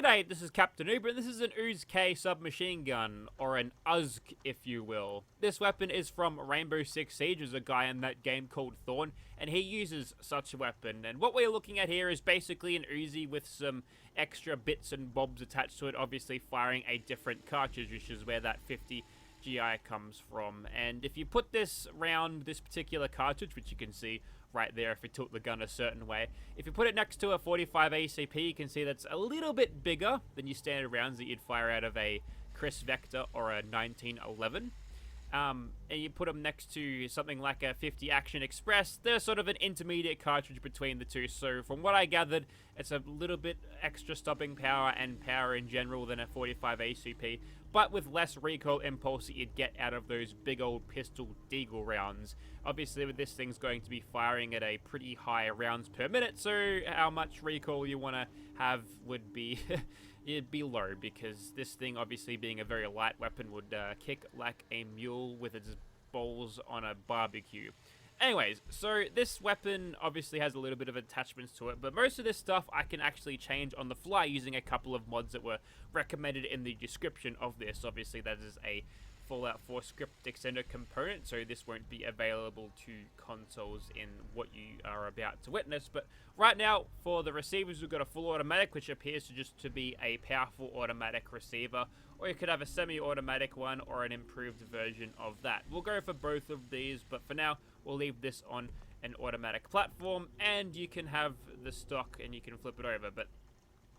G'day, this is Captainoob, and this is an UZK submachine gun, or an UZK, if you will. This weapon is from Rainbow Six Siege, as a guy in that game called Thorn, and he uses such a weapon. And what we're looking at here is basically an Uzi with some extra bits and bobs attached to it, obviously firing a different cartridge, which is where that 50 GI comes from. And if you put this round this particular cartridge, which you can see right there if you tilt the gun a certain way, if you put it next to a 45 ACP, you can see that's a little bit bigger than your standard rounds that you'd fire out of a Chris Vector or a 1911. And you put them next to something like a 50 Action Express, they're sort of an intermediate cartridge between the two. So from what I gathered, it's a little bit extra stopping power and power in general than a 45 ACP, but with less recoil impulse that you'd get out of those big old pistol deagle rounds. Obviously with this thing's going to be firing at a pretty high rounds per minute, so how much recoil you want to have would be it'd be low, because this thing, obviously being a very light weapon, would kick like a mule with its balls on a barbecue. Anyways, so this weapon obviously has a little bit of attachments to it, but most of this stuff I can actually change on the fly using a couple of mods that were recommended in the description of this. Obviously that is a Fallout 4 script extender component, so this won't be available to consoles in what you are about to witness. But right now, for the receivers, we've got a full automatic, which appears to just to be a powerful automatic receiver, or you could have a semi-automatic one or an improved version of that. We'll go for both of these, but for now, we'll leave this on an automatic platform, and you can have the stock and you can flip it over. But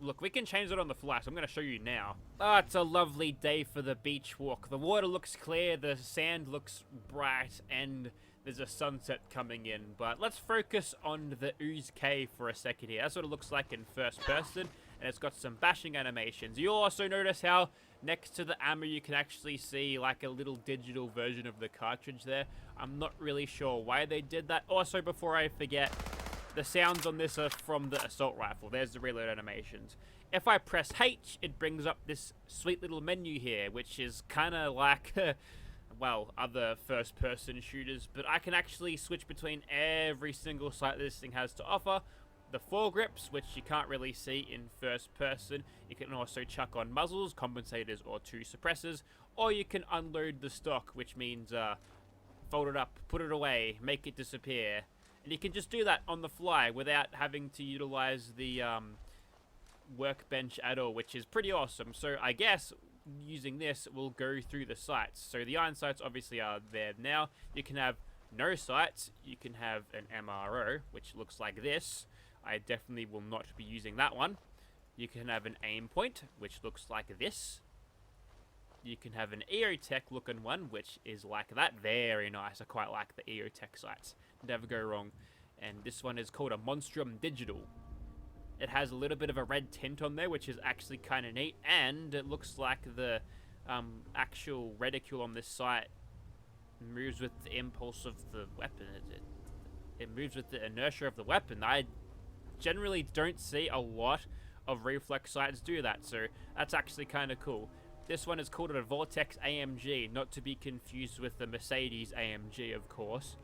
look, we can change it on the fly, so I'm going to show you now. Ah, it's a lovely day for the beach walk. The water looks clear, the sand looks bright, and there's a sunset coming in. But let's focus on the UZK for a second here. That's what it looks like in first person, and it's got some bashing animations. You'll also notice how next to the ammo you can actually see like a little digital version of the cartridge there. I'm not really sure why they did that. Also, before I forget, the sounds on this are from the assault rifle. There's the reload animations. If I press H, it brings up this sweet little menu here, which is kind of like, well, other first-person shooters, but I can actually switch between every single sight this thing has to offer. The foregrips, which you can't really see in first person. You can also chuck on muzzles, compensators, or two suppressors, or you can unload the stock, which means fold it up, put it away, make it disappear. And you can just do that on the fly without having to utilize the workbench at all, which is pretty awesome. So I guess using this will go through the sights. So the iron sights obviously are there now. You can have no sights. You can have an MRO, which looks like this. I definitely will not be using that one. You can have an aim point, which looks like this. You can have an EOTech looking one, which is like that. Very nice. I quite like the EOTech sights. Never go wrong. And this one is called a Monstrum Digital. It has a little bit of a red tint on there, which is actually kind of neat. And it looks like the actual reticule on this sight moves with the impulse of the weapon. It moves with the inertia of the weapon. I generally don't see a lot of reflex sights do that, so that's actually kind of cool. This one is called a Vortex AMG, not to be confused with the Mercedes AMG, of course.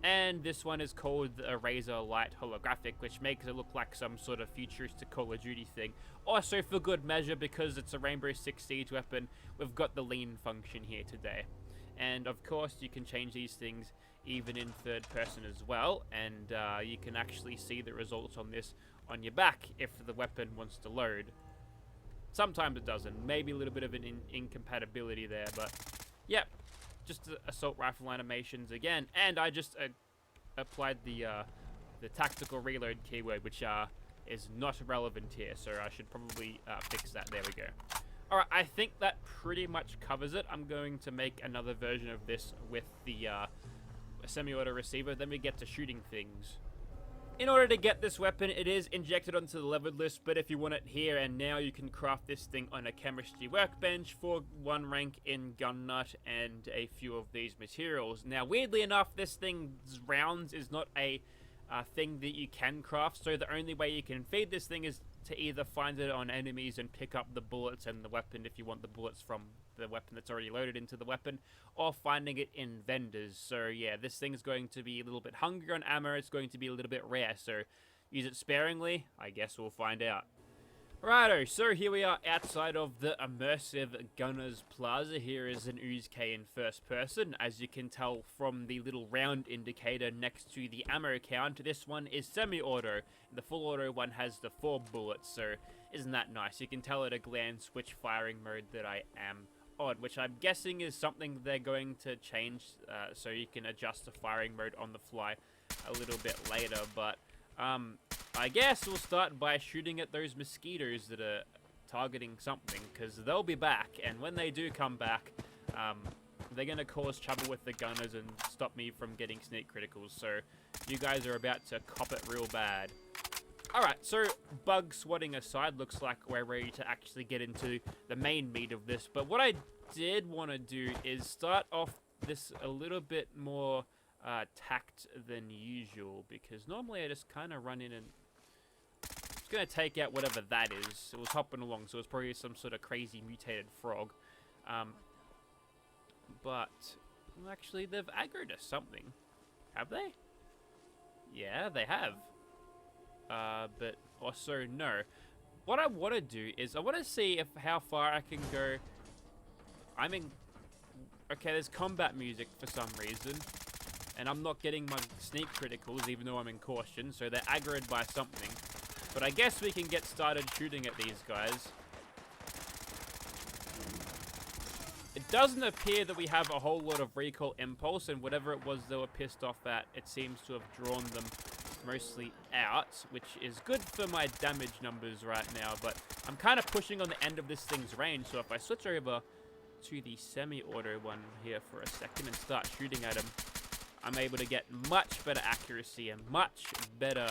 And this one is called a Razor Light Holographic, which makes it look like some sort of futuristic Call of Duty thing. Also, for good measure, because it's a Rainbow Six Siege weapon, we've got the lean function here today. And of course, you can change these things even in third person as well, and you can actually see the results on this on your back if the weapon wants to load. Sometimes it doesn't. Maybe a little bit of an incompatibility there, but yeah, just the assault rifle animations again. And I just applied the tactical reload keyword, which is not relevant here, so I should probably fix that. There we go. Alright, I think that pretty much covers it. I'm going to make another version of this with the semi-auto receiver, then we get to shooting things. In order to get this weapon, it is injected onto the levered list, but if you want it here and now, you can craft this thing on a chemistry workbench for 1 rank in gun nut and a few of these materials. Now, weirdly enough, this thing's rounds is not a thing that you can craft, so the only way you can feed this thing is to either find it on enemies and pick up the bullets and the weapon if you want the bullets from the weapon that's already loaded into the weapon, or finding it in vendors. So yeah, this thing's going to be a little bit hungry on ammo, it's going to be a little bit rare, so use it sparingly? I guess we'll find out. Righto, so here we are outside of the immersive Gunners Plaza. Here is an UZK in first person. As you can tell from the little round indicator next to the ammo count, this one is semi-auto. The full auto one has the 4 bullets, so isn't that nice? You can tell at a glance which firing mode that I am on, which I'm guessing is something they're going to change, so you can adjust the firing mode on the fly a little bit later, but I guess we'll start by shooting at those mosquitoes that are targeting something, because they'll be back, and when they do come back, they're going to cause trouble with the gunners and stop me from getting sneak criticals, so you guys are about to cop it real bad. Alright, so bug swatting aside, looks like we're ready to actually get into the main meat of this, but what I did want to do is start off this a little bit more tact than usual, because normally I just kind of run in and it's going to take out whatever that is. It was hopping along, so it's probably some sort of crazy mutated frog. But well, actually they've aggroed us something. Have they? Yeah, they have. But also no. What I want to do is I want to see how far I can go. I mean, okay, there's combat music for some reason. And I'm not getting my sneak criticals, even though I'm in caution, so they're aggroed by something. But I guess we can get started shooting at these guys. It doesn't appear that we have a whole lot of recoil impulse, and whatever it was they were pissed off at, it seems to have drawn them mostly out, which is good for my damage numbers right now, but I'm kind of pushing on the end of this thing's range, so if I switch over to the semi-auto one here for a second and start shooting at him, I'm able to get much better accuracy and much better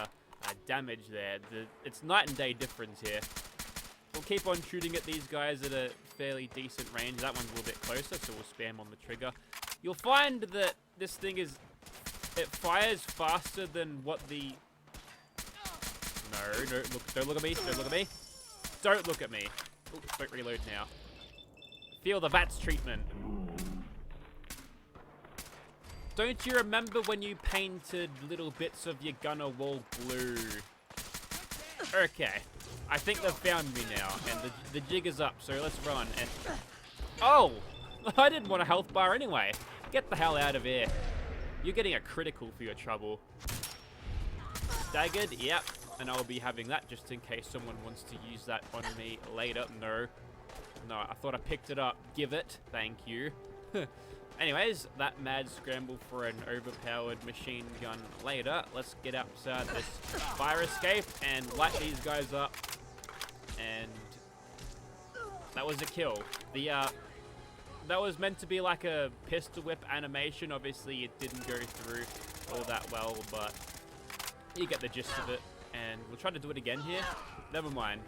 damage there. It's night and day difference here. We'll keep on shooting at these guys at a fairly decent range. That one's a little bit closer, so we'll spam on the trigger. You'll find that this thing it fires faster than what the... No, don't look at me, don't look at me. Don't look at me. Ooh, don't reload now. Feel the VATS treatment. Don't you remember when you painted little bits of your gunner wall blue? Okay. I think they've found me now, and the jig is up, so let's run. And oh! I didn't want a health bar anyway. Get the hell out of here. You're getting a critical for your trouble. Staggered? Yep. And I'll be having that just in case someone wants to use that on me later. No. No, I thought I picked it up. Give it. Thank you. Anyways, that mad scramble for an overpowered machine gun later. Let's get outside this fire escape and light these guys up. And that was a kill. That was meant to be like a pistol whip animation. Obviously, it didn't go through all that well, but you get the gist of it. And we'll try to do it again here. Never mind.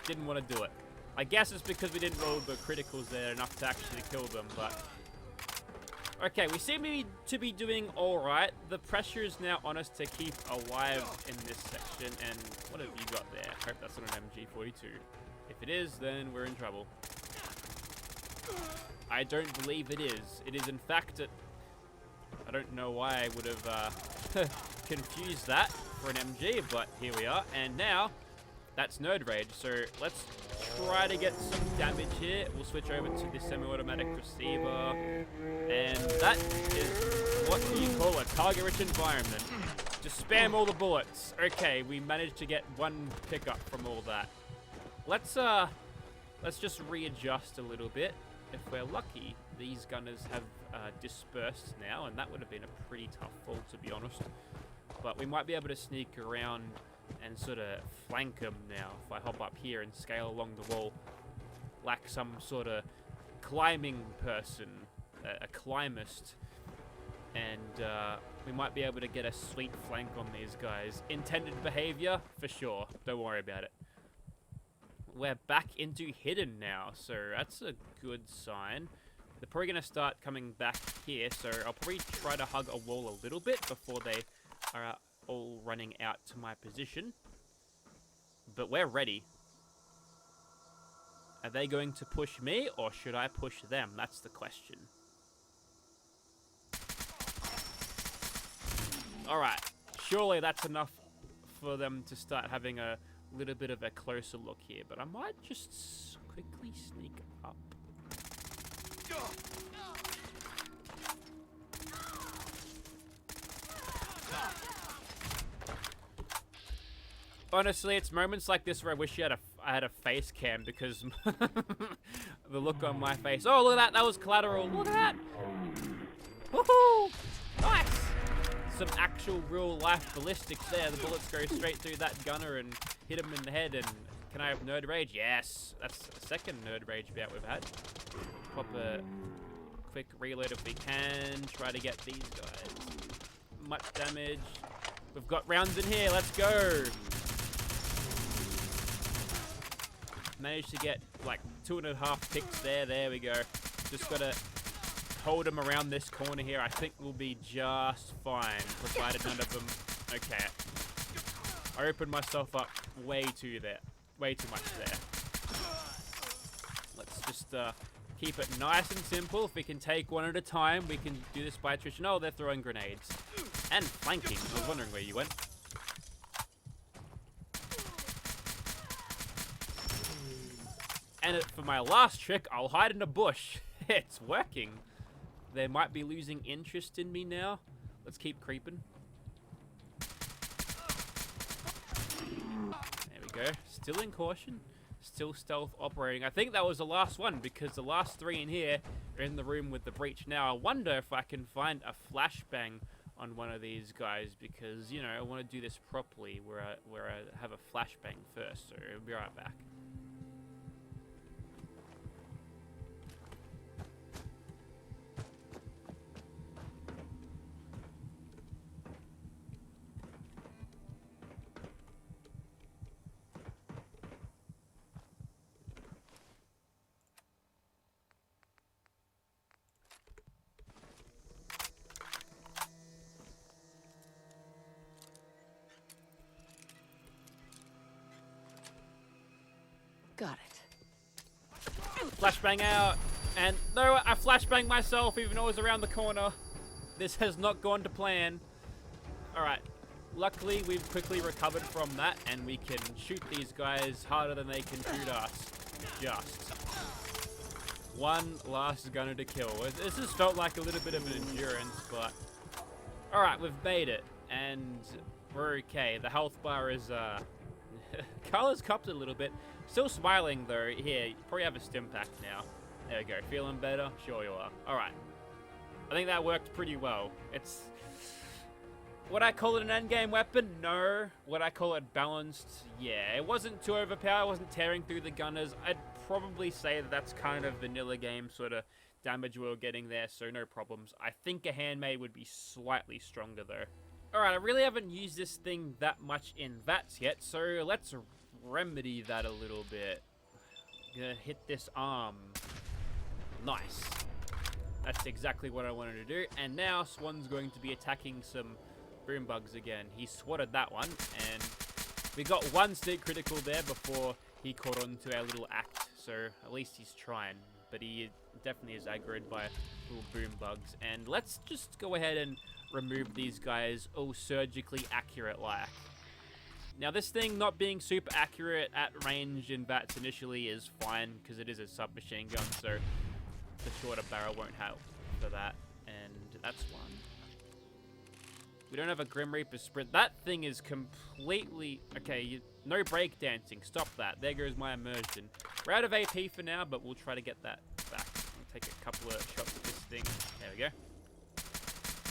Didn't want to do it. I guess it's because we didn't roll the criticals there enough to actually kill them, but... Okay, we seem to be doing alright. The pressure is now on us to keep alive in this section. And what have you got there? I hope that's not an MG42. If it is, then we're in trouble. I don't believe it is. It is in fact I don't know why I would have confused that for an MG, but here we are. And now, that's Nerd Rage. So let's try to get some damage here. We'll switch over to the semi-automatic receiver. And that is what you call a target-rich environment. Just spam all the bullets. Okay, we managed to get one pickup from all that. Let's just readjust a little bit. If we're lucky, these gunners have dispersed now, and that would have been a pretty tough fall, to be honest. But we might be able to sneak around and sort of flank them now if I hop up here and scale along the wall like some sort of climbing person, a climbist. And we might be able to get a sweet flank on these guys. Intended behavior? For sure. Don't worry about it. We're back into hidden now, so that's a good sign. They're probably going to start coming back here, so I'll probably try to hug a wall a little bit before they are all running out to my position. But we're ready. Are they going to push me, or should I push them? That's the question. Alright, surely that's enough for them to start having a a little bit of a closer look here, but I might just quickly sneak up. Honestly, it's moments like this where I wish I had a face cam, because the look on my face. Oh, look at that. That was collateral. Look at that. Woohoo! Nice. Some actual real life ballistics there. The bullets go straight through that gunner and hit him in the head. And can I have nerd rage? Yes. That's the second nerd rage bout we've had. Pop a quick reload if we can. Try to get these guys. Much damage. We've got rounds in here. Let's go. Managed to get like 2.5 ticks there. There we go. Just gotta hold them around this corner here. I think we'll be just fine, provided none of them. Okay. I opened myself up way too much there. Let's just keep it nice and simple. If we can take one at a time, we can do this by attrition. Oh, they're throwing grenades and flanking. I was wondering where you went. And for my last trick, I'll hide in a bush. It's working. They might be losing interest in me now. Let's keep creeping. There we go. Still in caution. Still stealth operating. I think that was the last one, because the last 3 in here are in the room with the breach now. I wonder if I can find a flashbang on one of these guys, because, you know, I want to do this properly where I have a flashbang first. So I'll be right back. Got it. Flashbang out. And no, I flashbanged myself even though I was around the corner. This has not gone to plan. Alright. Luckily, we've quickly recovered from that, and we can shoot these guys harder than they can shoot us. Just. One last gunner to kill. This has felt like a little bit of an endurance, but... Alright, we've made it. And we're okay. The health bar is, Carla's copped a little bit. Still smiling, though. Here, you probably have a stim pack now. There we go. Feeling better? Sure you are. Alright. I think that worked pretty well. It's... Would I call it an endgame weapon? No. Would I call it balanced? Yeah. It wasn't too overpowered. It wasn't tearing through the gunners. I'd probably say that that's kind of vanilla game sort of damage we were getting there, so no problems. I think a handmade would be slightly stronger, though. Alright, I really haven't used this thing that much in VATS yet, so let's remedy that a little bit. Gonna hit this arm. Nice. That's exactly what I wanted to do. And now Swan's going to be attacking some boom bugs again. He swatted that one, and we got one sneak critical there before he caught on to our little act. So at least he's trying, but he definitely is aggroed by little boom bugs. And let's just go ahead and remove these guys all surgically accurate like. Now this thing not being super accurate at range in VATS initially is fine, because it is a submachine gun, so the shorter barrel won't help for that. And that's one. We don't have a Grim Reaper sprint. That thing is completely... Okay, no breakdancing. Stop that. There goes my immersion. We're out of AP for now, but we'll try to get that back. We'll take a couple of shots at this thing. There we go.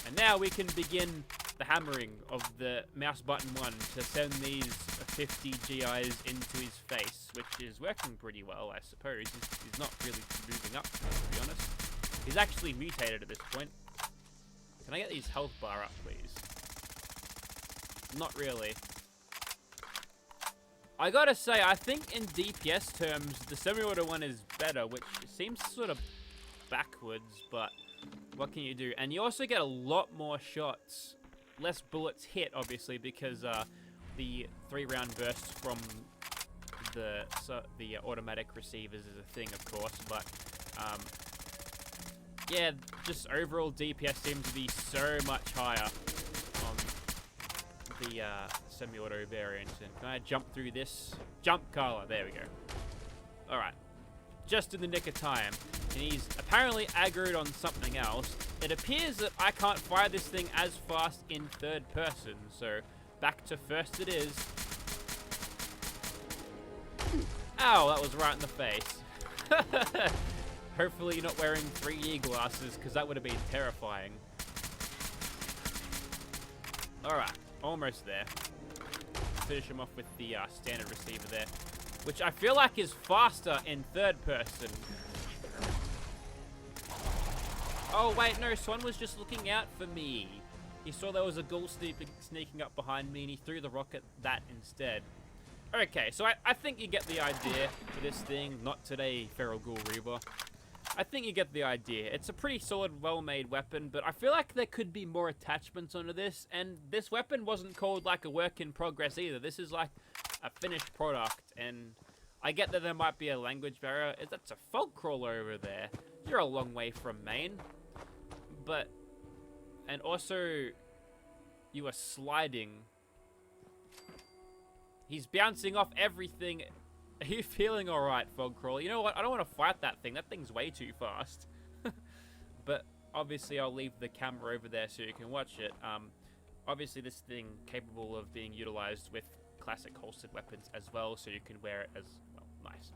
And now we can begin the hammering of the mouse button 1 to send these 50 GIs into his face, which is working pretty well, I suppose. He's not really moving up, to be honest. He's actually mutated at this point. Can I get these health bar up, please? Not really. I gotta say, I think in DPS terms, the semi-auto one is better, which seems sort of backwards, but what can you do? And you also get a lot more shots. Less bullets hit, obviously, because the 3-round bursts from the automatic receivers is a thing, of course, but yeah, just overall DPS seems to be so much higher on the semi-auto variant. And can I jump through this? Jump, Carla. There we go. Alright. Just in the nick of time. And he's apparently aggroed on something else. It appears that I can't fire this thing as fast in third person. So, back to first it is. Ow, that was right in the face. Hopefully you're not wearing 3D glasses, because that would have been terrifying. Alright, almost there. Finish him off with the standard receiver there, which I feel like is faster in third person. Oh wait, no, Swan was just looking out for me. He saw there was a ghoul sneaking up behind me and he threw the rock at that instead. Okay, so I think you get the idea for this thing. Not today, Feral Ghoul Reaver. I think you get the idea. It's a pretty solid, well-made weapon, but I feel like there could be more attachments onto this, and this weapon wasn't called like a work in progress either. This is like a finished product, and I get that there might be a language barrier. That's a fog crawler over there. You're a long way from Maine. But, and also, you are sliding. He's bouncing off everything. Are you feeling alright, fog crawler? You know what? I don't want to fight that thing. That thing's way too fast. But obviously, I'll leave the camera over there so you can watch it. Obviously, this thing capable of being utilized with classic holstered weapons as well, so you can wear it as well. Nice.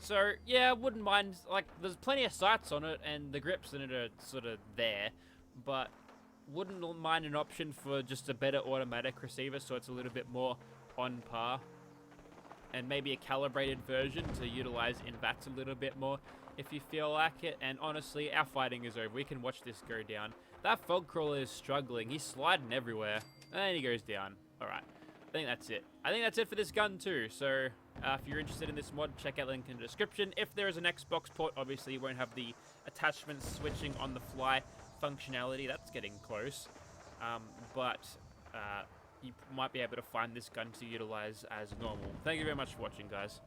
So yeah, wouldn't mind. Like, there's plenty of sights on it, and the grips in it are sort of there, but wouldn't mind an option for just a better automatic receiver, so it's a little bit more on par. And maybe a calibrated version to utilize in VATS a little bit more if you feel like it. And honestly, our fighting is over. We can watch this go down. That fog crawler is struggling. He's sliding everywhere. And he goes down. Alright. I think that's it. I think that's it for this gun too. So, if you're interested in this mod, check out the link in the description. If there is an Xbox port, obviously you won't have the attachment switching on the fly functionality. That's getting close. You might be able to find this gun to utilize as normal. Thank you very much for watching, guys.